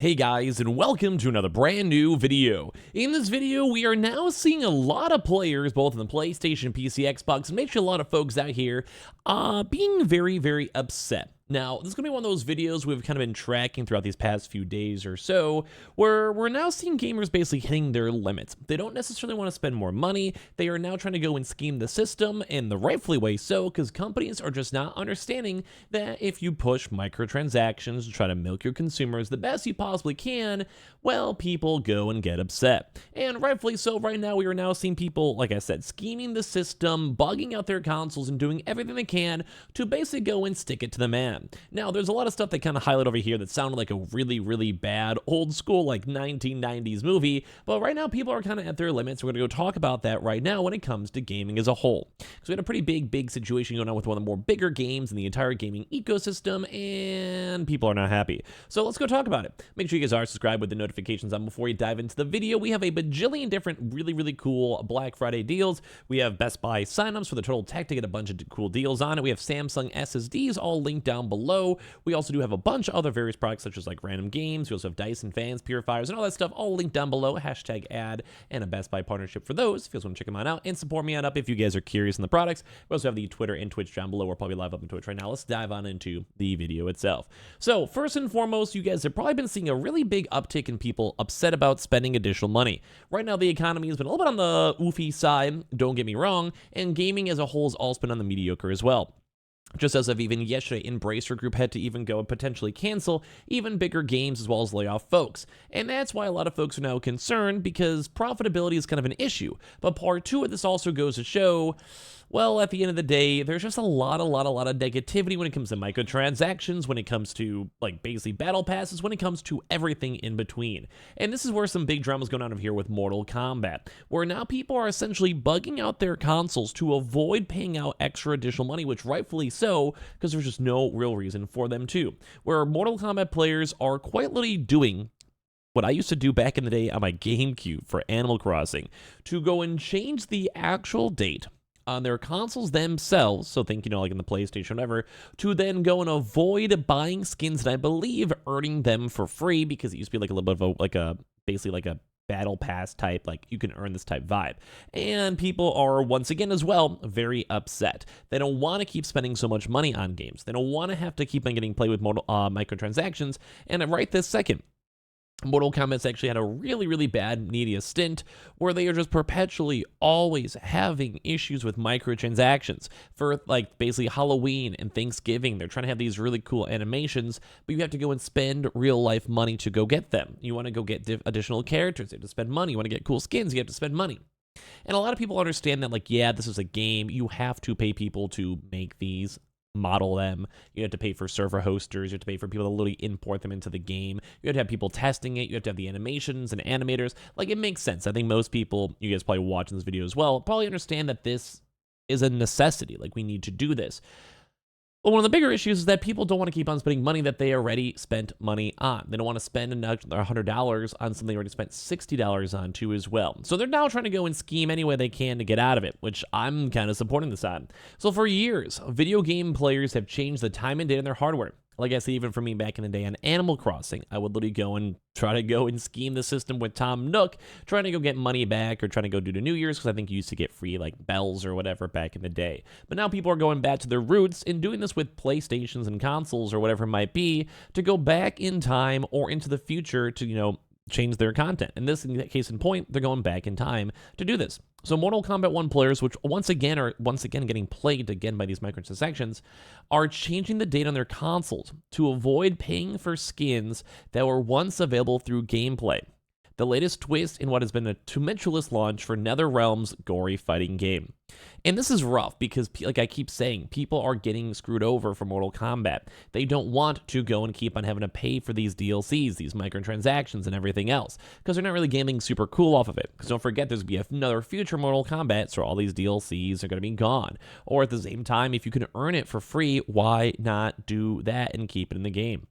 Hey guys, and welcome to another brand new video. In this video, we are now seeing a lot of players, both in the PlayStation, PC, Xbox, and actually a lot of folks out here, being very upset. Now, this is going to be one of those videos we've kind of been tracking throughout these past few days or so, where we're now seeing gamers basically hitting their limits. They don't necessarily want to spend more money. They are now trying to go and scheme the system, and the rightfully way so, because companies are just not understanding that if you push microtransactions to try to milk your consumers the best you possibly can, well, people go and get upset. And rightfully so, right now we are now seeing people, like I said, scheming the system, bugging out their consoles, and doing everything they can to basically go and stick it to the man. Now, there's a lot of stuff they kind of highlight over here that sounded like a really bad, old school, like 1990s movie, but right now people are kind of at their limits. We're going to go talk about that right now when it comes to gaming as a whole. So we had a pretty big situation going on with one of the more bigger games in the entire gaming ecosystem, and people are not happy. So let's go talk about it. Make sure you guys are subscribed with the notifications on before you dive into the video. We have a bajillion different really cool Black Friday deals. We have Best Buy signups for the Total Tech to get a bunch of cool deals on it. We have Samsung SSDs all linked down below. We also do have a bunch of other various products such as like random games. We also have Dyson fans, purifiers, and all that stuff all linked down below. Hashtag ad and a Best Buy partnership for those if you guys want to check them out and support me on up if you guys are curious in the products. We also have the Twitter and Twitch down below. We're probably live up on Twitch right now. Let's dive on into the video itself. So first and foremost, you guys have probably been seeing a really big uptick in people upset about spending additional money. Right now, the economy has been a little bit on the oofy side, don't get me wrong, and gaming as a whole has also been on the mediocre as well. Just as of even yesterday, Embracer Group had to even go and potentially cancel even bigger games as well as lay off folks. And that's why a lot of folks are now concerned, because profitability is kind of an issue. But part two of this also goes to show, well, at the end of the day, there's just a lot of negativity when it comes to microtransactions, when it comes to, like, basically battle passes, when it comes to everything in between. And this is where some big drama's going on over here with Mortal Kombat, where now people are essentially bugging out their consoles to avoid paying out extra additional money, which rightfully so, because there's just no real reason for them to. Where Mortal Kombat players are quite literally doing what I used to do back in the day on my GameCube for Animal Crossing, to go and change the actual date on their consoles themselves, so think, like in the PlayStation, whatever, to then go and avoid buying skins and I believe earning them for free, because it used to be like a little bit of basically like a battle pass type, like you can earn this type vibe. And people are, once again as well, very upset. They don't want to keep spending so much money on games. They don't want to have to keep on getting played with microtransactions. And right this second, Mortal Kombat's actually had a really bad media stint where they are just perpetually always having issues with microtransactions. For like basically Halloween and Thanksgiving, they're trying to have these really cool animations, but you have to go and spend real life money to go get them. You want to go get additional characters, you have to spend money. You want to get cool skins, you have to spend money. And a lot of people understand that, like, yeah, this is a game. You have to pay people to make these, model them. You have to pay for server hosters. You have to pay for people to literally import them into the game. You have to have people testing it. You have to have the animations and animators. Like, it makes sense. I think most people, you guys probably watching this video as well, probably understand that this is a necessity. Like, we need to do this. But one of the bigger issues is that people don't want to keep on spending money that they already spent money on. They don't want to spend another $100 on something they already spent $60 on too as well. So they're now trying to go and scheme any way they can to get out of it, which I'm kind of supporting this on. So for years, video game players have changed the time and date on their hardware. Like I said, even for me back in the day on Animal Crossing, I would literally go and try to go and scheme the system with Tom Nook, trying to go get money back or trying to go do the New Year's, because I think you used to get free like bells or whatever back in the day. But now people are going back to their roots and doing this with PlayStations and consoles or whatever it might be, to go back in time or into the future to, change their content. In this case in point, they're going back in time to do this. So Mortal Kombat 1 players, which once again getting plagued again by these microtransactions, are changing the date on their consoles to avoid paying for skins that were once available through gameplay. The latest twist in what has been a tumultuous launch for NetherRealm's gory fighting game. And this is rough because, like I keep saying, people are getting screwed over for Mortal Kombat. They don't want to go and keep on having to pay for these DLCs, these microtransactions, and everything else, because they're not really getting super cool off of it. Because don't forget, there's going to be another future Mortal Kombat, so all these DLCs are going to be gone. Or at the same time, if you can earn it for free, why not do that and keep it in the game?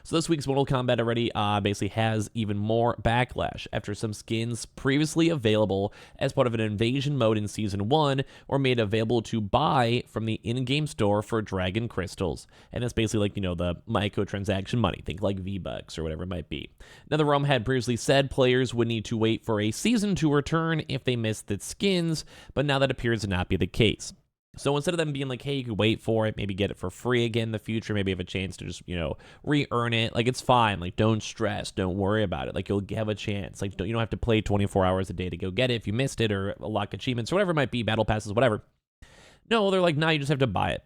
So this week's Mortal Kombat already basically has even more backlash after some skins previously available as part of an invasion mode in Season 1 were made available to buy from the in-game store for Dragon Crystals. And that's basically like, the microtransaction money. Think like V-Bucks or whatever it might be. Now, the realm had previously said players would need to wait for a season to return if they missed the skins, but now that appears to not be the case. So instead of them being like, hey, you could wait for it, maybe get it for free again in the future, maybe have a chance to just, re-earn it, like, it's fine. Like, don't stress, don't worry about it. Like, you'll have a chance. Like, you don't have to play 24 hours a day to go get it if you missed it, or unlock achievements or whatever it might be, battle passes, whatever. No, they're like, nah, you just have to buy it.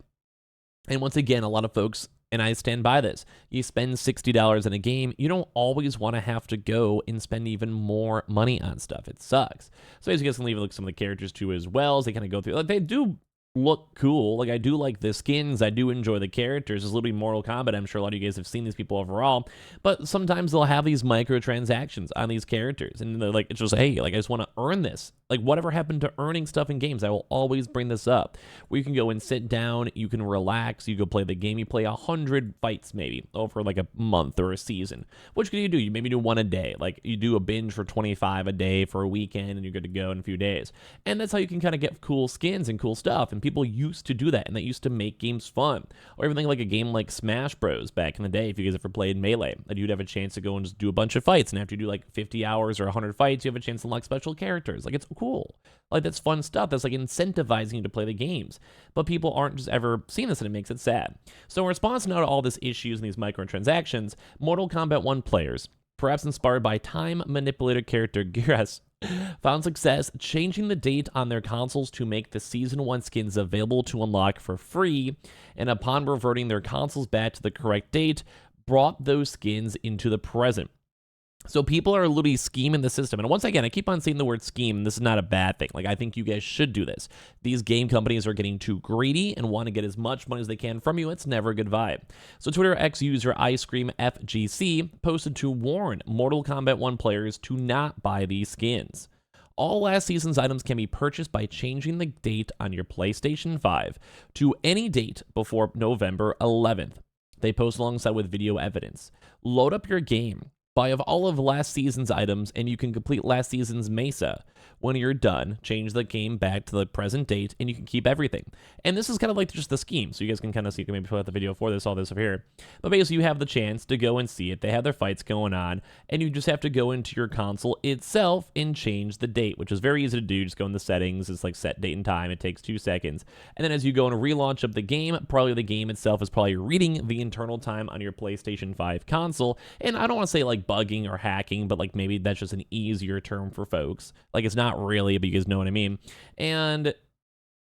And once again, a lot of folks, and I stand by this, you spend $60 in a game, you don't always want to have to go and spend even more money on stuff. It sucks. So as you guys can leave some of the characters too as well, as they kind of go through, like, they do look cool. Like, I do like the skins. I do enjoy the characters. There's literally Mortal Kombat. I'm sure a lot of you guys have seen these people overall, but sometimes they'll have these microtransactions on these characters, and they're like, it's just, hey, like, I just want to earn this. Like, whatever happened to earning stuff in games? I will always bring this up. Where you can go and sit down, you can relax, you go play the game, you play 100 fights maybe over like a month or a season. What can you do? You maybe do one a day. Like, you do a binge for 25 a day for a weekend, and you're good to go in a few days. And that's how you can kind of get cool skins and cool stuff. And people used to do that, and that used to make games fun. Or everything like a game like Smash Bros. Back in the day, if you guys ever played Melee, that you'd have a chance to go and just do a bunch of fights, and after you do like 50 hours or 100 fights, you have a chance to unlock special characters. Like, it's cool. Like, that's fun stuff. That's like incentivizing you to play the games. But people aren't just ever seeing this, and it makes it sad. So in response now to all these issues and these microtransactions, Mortal Kombat 1 players, perhaps inspired by time manipulator character Geras, found success changing the date on their consoles to make the Season 1 skins available to unlock for free, and upon reverting their consoles back to the correct date, brought those skins into the present. So people are literally scheming the system. And once again, I keep on saying the word scheme, and this is not a bad thing. Like, I think you guys should do this. These game companies are getting too greedy and want to get as much money as they can from you. It's never a good vibe. So Twitter X user IceCreamFGC posted to warn Mortal Kombat 1 players to not buy these skins. All last season's items can be purchased by changing the date on your PlayStation 5 to any date before November 11th. They post alongside with video evidence. Load up your game. Buy of all of last season's items, and you can complete last season's Mesa. When you're done, change the game back to the present date, and you can keep everything. And this is kind of like just the scheme, so you guys can kind of see, you can maybe pull out the video for this, all this over here. But basically, you have the chance to go and see it. They have their fights going on, and you just have to go into your console itself and change the date, which is very easy to do. Just go in the settings. It's like set date and time. It takes 2 seconds. And then as you go and relaunch up the game, probably the game itself is probably reading the internal time on your PlayStation 5 console. And I don't want to say like bugging or hacking, but like maybe that's just an easier term for folks. Like, it's not really, but you guys know what I mean. And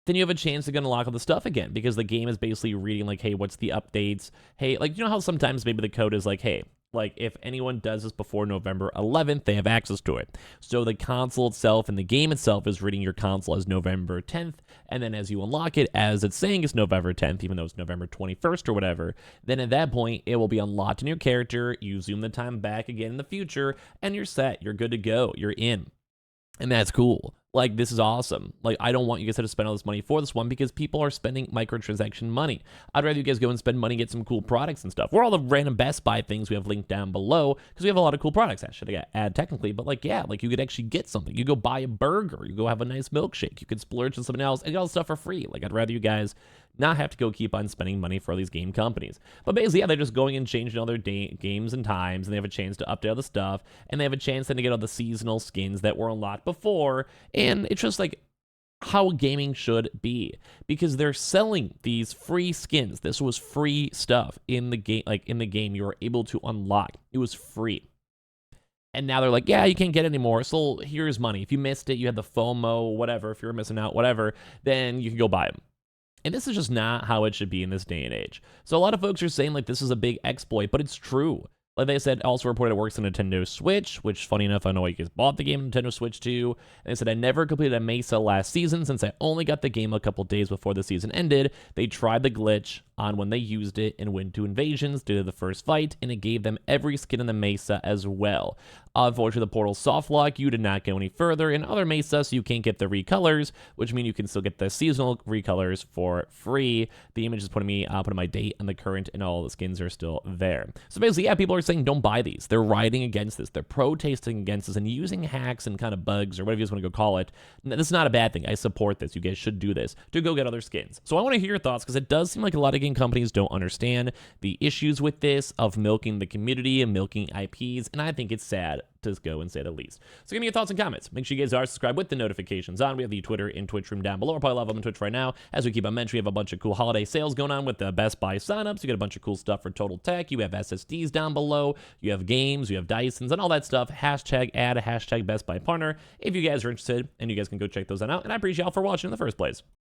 then you have a chance to go and unlock all the stuff again, because the game is basically reading like, hey, what's the updates? Hey, like, you know how sometimes maybe the code is like, hey, like, if anyone does this before November 11th, they have access to it. So the console itself and the game itself is reading your console as November 10th, and then as you unlock it, as it's saying it's November 10th, even though it's November 21st or whatever, then at that point, it will be unlocked in your character, you zoom the time back again in the future, and you're set, you're good to go, you're in. And that's cool. Like, this is awesome. Like, I don't want you guys to spend all this money for this one, because people are spending microtransaction money. I'd rather you guys go and spend money, get some cool products and stuff. We're all the random Best Buy things we have linked down below, because we have a lot of cool products. I should add technically, but like, yeah, like, you could actually get something. You go buy a burger, you go have a nice milkshake, you could splurge on something else, and get all the stuff for free. Like, I'd rather you guys not have to go keep on spending money for all these game companies. But basically, yeah, they're just going and changing all their games and times, and they have a chance to update all the stuff, and they have a chance then to get all the seasonal skins that were unlocked before, and it's just like how gaming should be, because they're selling these free skins. This was free stuff in the game. Like, in the game, you were able to unlock. It was free. And now they're like, yeah, you can't get it anymore, so here's money. If you missed it, you had the FOMO, whatever, if you were missing out, whatever, then you can go buy them. And this is just not how it should be in this day and age. So a lot of folks are saying like this is a big exploit, but it's true. Like they said, also reported it works on Nintendo Switch, which, funny enough, I know you guys bought the game on Nintendo Switch too. And they said, I never completed a Mesa last season since I only got the game a couple days before the season ended. They tried the glitch on when they used it and went to Invasions, did the first fight, and it gave them every skin in the Mesa as well. Unfortunately, the portal soft lock, you did not go any further. In other mesas, you can't get the recolors, which mean you can still get the seasonal recolors for free. The image is putting my date and the current, and all the skins are still there. So basically, yeah, people are saying don't buy these. They're riding against this. They're protesting against this and using hacks and kind of bugs or whatever you guys want to go call it. This is not a bad thing. I support this. You guys should do this to go get other skins. So I want to hear your thoughts, because it does seem like a lot of game companies don't understand the issues with this of milking the community and milking IPs, and I think it's sad to go and say the least. So give me your thoughts and comments. Make sure you guys are subscribed with the notifications on. We have the Twitter and Twitch room down below. We're probably live on Twitch right now. As we keep on mentioning, we have a bunch of cool holiday sales going on with the Best Buy signups. You get a bunch of cool stuff for Total Tech. You have SSDs down below. You have games. You have Dysons and all that stuff. Hashtag add a hashtag Best Buy partner if you guys are interested, and you guys can go check those out. And I appreciate y'all for watching in the first place.